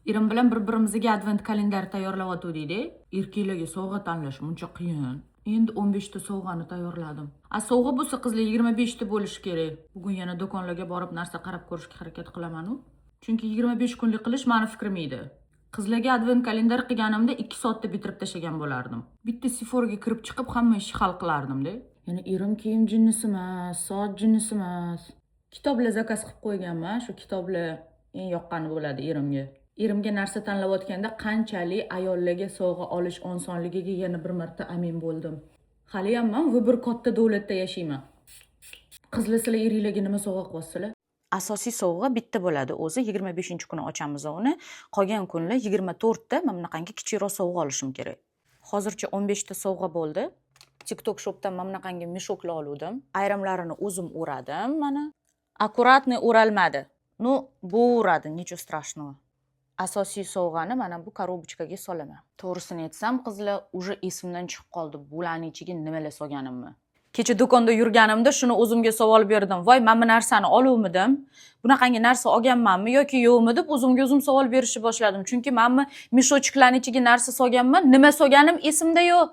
Erim bilan bir-birimizga advent kalendar tayyorlayotgandik. Erkaklarga sovg'a tanlash muncha qiyin. Endi 15 ta sovg'ani tayyorladim. Sovg'a bo'lsa qizlar 25 ta bo'lishi kerak. Bugun yana do'konlarga borib narsa qarab ko'rishga harakat qilaman-u. Chunki 25 kunlik qilish meni fikrim edi. Qizlarga advent kalendar qilganimda 2 soatda bitirib tashlagan bo'lardim. Bitta Sephoraga kirib chiqib hamma ishni hal qilardim-da. Yana erim kiyim jinnisi emas, soat jinnisi emas. Kitoblar zakaz qilib qo'yganman. Shu kitoblar eng yoqqani bo'ladi erimga. Erimga narsa tanlayotganda qanchalik ayollarga sovg'a olish osonligiga yana bir marta amin bo'ldim. Haliyam men bir katta davlatda yashayman. Qizlar sizlar eringlarga nima sovg'a qilyapsizlar? Asosiy sovg'a bitta bo'ladi. O'zi 25-kuni ochamiz uni. Qolgan kunlar 24 ta mana bunaqangi kichikroq sovg'a olishim kerak. Hozircha 15 ta sovg'a bo'ldi. TikTok shopdan mana bunaqangi meshoklar oldim. Ayrimlarini o'zim o'radim mana. Akkuratniy o'ralmadi. Ну, bo'radi, nechun strashного. Asosiy sovg'ani mana bu korobochkaga solaman. To'g'risini aytsam, qizlar уже esimdan chiqib qoldi. Bularning ichiga nimalar solganimni. Kecha do'konda yurganimda shuni o'zimga savol berdim. Voy, men bu narsani oluvmidim? Bunaqangi narsa olganmanmi yoki yo'qmi deb o'zimga o'zim savol berishni boshladim. Chunki men mishochiklarning ichiga narsa solganman, nima solganim esimda yo'q.